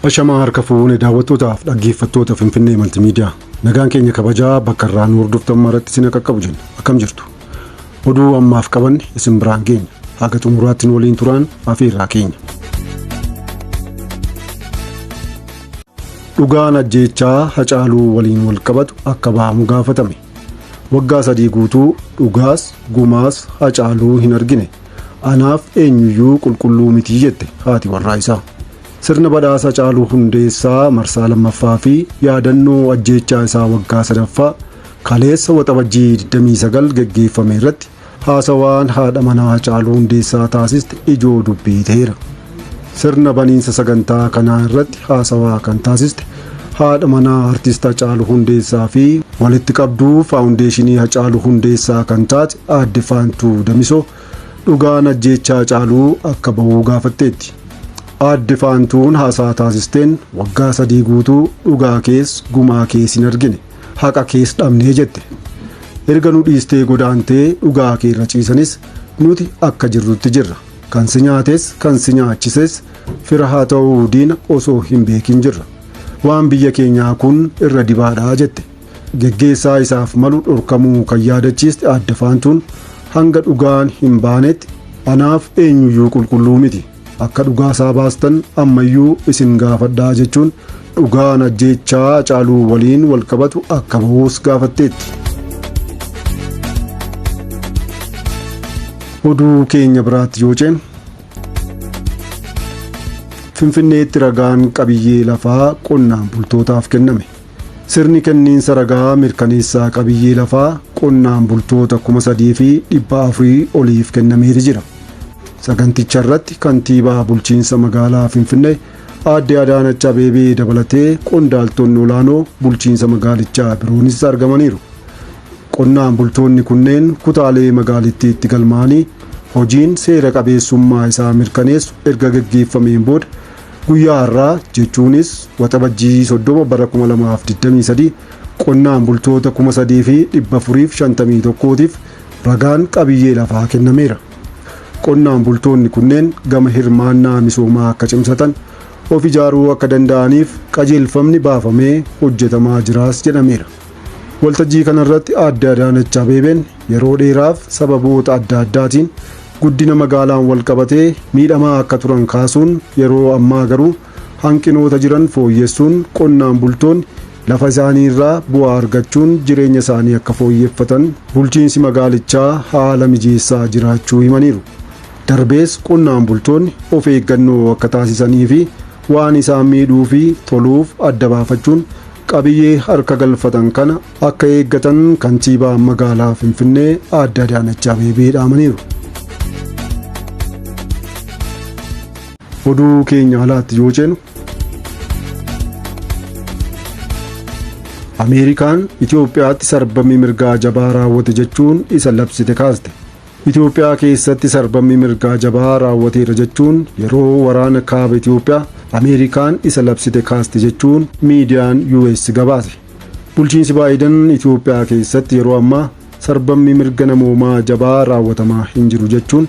Ashamaa harka fuune daawwattootaaf dhaggeeffattoota Finfinnee Maltiimiidiyaa. Nagaan keenya kabajaa bakka irraa nu hordoftan maratti isin qaqqabu jenna. Akkam jirtu? Oduu ammaaf qabanne isin biraan geenya. Haga xumuraatti nu waliin turaan afeerraa keenya. Dhugaan ajjeechaa Hacaaluu waliin wal qabatu akka ba'amu gaafatame. Waggaa 3 guutuu dhugaas gumaas Hacaaluu hin argine. Anaaf eenyuyyuu qulqulluu mitii jette haati warraa isaa. Sirna badhaasa Hacaaluu Hundeessaa marsaa lammaffaa fi yaadannoo ajjeechaa isaa waggaa 3ffaa kaleessa waxabajjii 29 geggeeffame irratti haasawaan haadha manaa Hacaaluu Hundeessaa taasiste ijoo dubbii ta'eera. Sirna baniinsa sagantaa kanaa irratti haasawaa kan taasiste haadha manaa artist Hacaaluu Hundeessaa fi walitti qabduu faawundeeshinii Hacaaluu Hundeessaa kan taate aadde Faantuu Damisoo dhugaan ajjeechaa Hacaaluu akka bahuu gaafatteetti. Aadde Faantuun haasaa taasisteen waggaa 3 guutuu dhugaa kees gumaa kees hin argine haqa kees dhabnee jette. Erga nu dhiistee godaantee dhugaa kee irra ciisanis nuti akka jirrutti jirra. Kan si nyaates kan si nyaachises fira haa ta'uu diina osoo hin beekin jirra. Waan biyya keenyaa kun irra dibaadhaa jette. Geggeessaa isaaf malu dhorkamuu kan yaadachiiste Aadde Faantuun hanga dhugaan hin baanetti anaaf eenyuyyuu qulqulluu miti. Akka dhugaa isaa baastan ammayyuu isin gaafadhaa jechuun dhugaan ajjeechaa Hacaaluu waliin wal qabatu akka bahuus gaafatteetti. Oduu keenya biraatti yoo ceenu Finfinneetti ragaan qabiyyee lafaa qonnaan bultootaaf kenname. Sirni kenniinsa ragaa mirkaneessaa qabiyyee lafaa qonnaan bultoota 3,400 oliif kennameera jira. Saganticha irratti kantiibaa bulchiinsa magaalaa Finfinnee aadde Adaanach Abeebee dabalatee qondaaltonni olaanoo bulchiinsa magaalichaa biroonis argamaniiru. Qonnaan bultoonni kunneen kutaalee magaalittiitti galmaanii hojiin seera qabeessummaa isaa mirkaneessu erga gaggeeffameen booda guyyaa har'aa jechuunis waxabajjii 30 bara 2023 qonnaan bultoota 3,451tiif ragaan qabiyyee lafaa kennameera. Qonnaan bultoonni kunneen gama hirmaannaa misoomaa akka cimsatan of ijaaruu akka danda'aniif qajeelfamni baafamee hojjetamaa jiraas jedhameera. Waltajjii kanarratti aadde Adaanach Abeebeen yeroo dheeraaf sababoota adda addaatiin guddina magaalaan wal qabatee miidhamaa akka turan kaasuun yeroo ammaa garuu hanqinoota jiran fooyyessuun qonnaan bultoonni lafa isaanii irraa bu'aa argachuun jireenya isaanii akka fooyyeffatan bulchiinsi magaalichaa haala mijeessaa jiraachuu himaniiru. Darbees qonnaan bultoonni of eeggannoo akka taasisanii fi waan isaan miidhuu fi toluuf adda baafachuun qabiyyee harka galfatan kana akka eeggatan kantiibaa magaalaa Finfinnee aadde Adaanach Abeebee dhaamaniiru. Oduu keenya alaatti yoo ceenu Ameerikaan Itoophiyaatti sarbamii mirgaa jabaa raawwate jechuun isa labsite kaaste. Itoophiyaa keessatti sarbamii mirgaa jabaa raawwateera jechuun yeroo waraana kaaba Itoophiyaa Ameerikaan isa labsite kaaste jechuun miidiyaan US gabaase. Bulchiinsi Baayiden Itoophiyaa keessatti yeroo ammaa sarbamii mirga namoomaa jabaa raawwatamaa hin jiru jechuun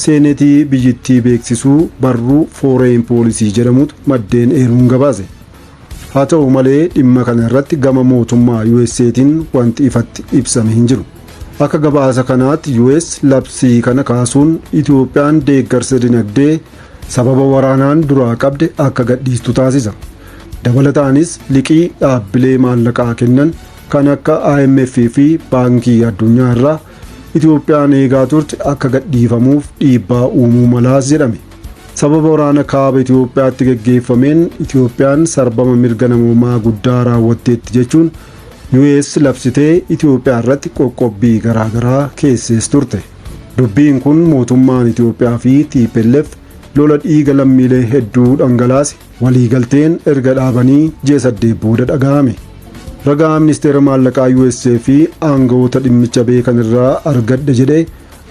seenetii biyyittii beeksisuu barruu Foreign Policy jedhamutu maddeen eeruun gabaase. Haa ta'u malee dhimma kana irratti gama mootummaa US'tiin wanti ifatti ibsame hin jiru. Akka gabaasa kanaatti US labsii kana kaasuun Itoophiyaan deeggarsa dinagdee sababa waraanaan duraa qabde akka gadhiistu taasisa. Dabalataanis liqii dhaabbilee maallaqaa kennan kan akka IMF fi baankii addunyaa irraa Itoophiyaan eegaa turte akka gadhiifamuuf dhiibbaa uumuu malaas jedhame. Sababa waraana kaaba Itoophiyaatti gaggeeffameen Itoophiyaan sarbama mirga namoomaa guddaa raawwatteetti jechuun US labsitee Itoophiyaa irratti qoqqobbii garaagaraa keessees turte. Dubbiin kun mootummaan Itoophiyaa fi TPLF lola dhiiga lammiilee hedduu dhangalaase waliigalteen erga dhaabanii ji'a 8 booda dhaga'ame. Ragaa ministeera maallaqaa USA fi aangawoota dhimmicha beekan irraa argadhe jedhee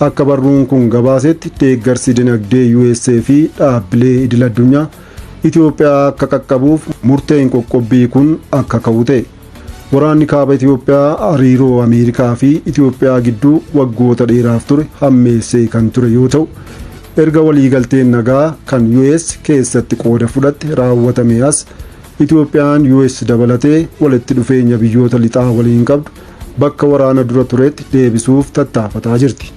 akka barruun kun gabaasetti deeggarsi dinagdee USA fi dhaabbilee idil addunyaa Itoophiyaa akka qaqqabuuf murteen qoqqobbii kun akka ka'u ta'e. Waraanni kaaba Itoophiyaa hariiroo Ameerikaa fi Itoophiyaa gidduu waggoota dheeraaf ture hammeessee kan ture yoo ta'u Erga waliigalteen nagaa kan US keessatti qooda fudhatte raawwatame as Itoophiyaan US dabalatee walitti dhufeenya biyyoota lixaa waliin qabdu bakka waraana dura turetti deebisuuf tattaafataa jirti.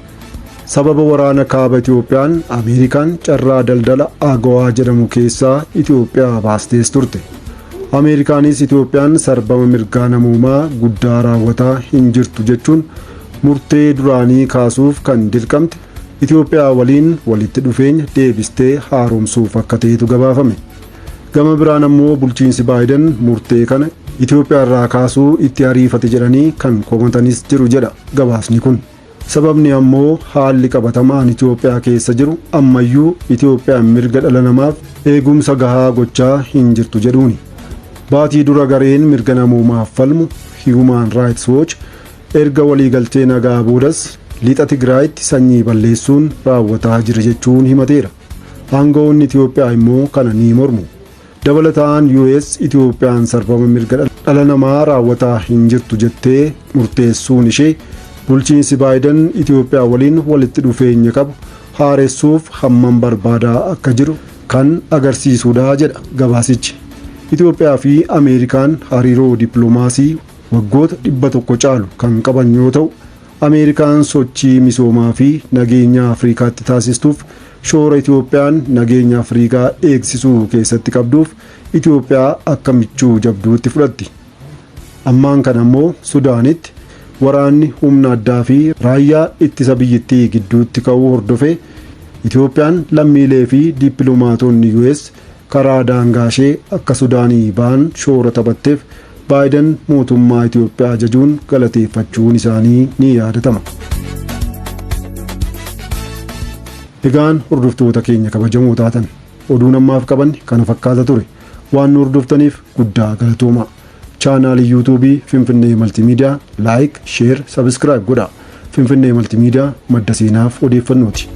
Sababa waraana kaaba Itoophiyaan Ameerikaan carraa daldala AGOA jedhamu keessaa Itoophiyaa baastees turte. Ameerikaanis Itoophiyaan sarbama mirgaa namoomaa guddaa raawwataa hin jirtu jechuun murtee duraanii kaasuuf kan dirqamte Itoophiyaa waliin walitti dhufeenya deebistee haaromsuuf akka ta'etu gabaafame. Gama biraan ammoo bulchiinsi Baayiden murtee kana Itoophiyaa irraa kaasuu itti ariifate jedhanii kan komatanis jiru jedha gabaasni kun. Sababni ammoo haalli qabatamaan Itoophiyaa keessa jiru ammayyuu Itoophiyaan mirga dhala namaaf eegumsa gahaa gochaa hin jirtu jedhuuni. Baatii dura gareen mirga namoomaaf falmu Human Rights Watch erga waliigaltee nagaa boodas lixa Tigraayitti sanyii balleessuun raawwataa jira jechuun himateera. Aangawoonni Itoophiyaa immoo kana ni mormu. Dabalataan US Itoophiyaan sarbama mirga dhala namaa raawwataa hin jirtu jettee murteessuun ishee bulchiinsi Baayiden Itoophiyaa waliin walitti dhufeenya qabu haaressuuf hammam barbaadaa akka jiru kan agarsiisudha jedha gabaasichi. Itoophiyaa fi Ameerikaan hariiroo dippiloomaasii waggoota 100 caalu kan qaban yoo ta'u, Ameerikaan sochii misoomaa fi nageenya Afrikaatti taasistuuf shoora Itoophiyaan nageenya Afrikaa eegsisuu keessatti qabduuf Itoophiyaa akka michuu jabduutti fudhatti. Ammaan kana ammoo Sudaanitti waraanni humna addaa fi raayyaa ittisa biyyattii gidduutti ka'uu hordofee Itoophiyaan lammiilee fi dippiloomaatonni US karaa daangaa ishee akka Sudaanii ba'an shoora taphatteef Baayiden mootummaa Itoophiyaa ajajuun galateeffachuun isaanii ni yaadatama. Egaan hordoftoota keenya kabajamoo taatan oduun ammaaf qaban kana fakkaata ture. Waan nu hordoftaniif guddaa galatoomaa. Chaanaalii YouTube Finfinnee Multimedia like, share, subscribe godhaa. Finfinnee Multimedia madda seenaaf odeeffannooti.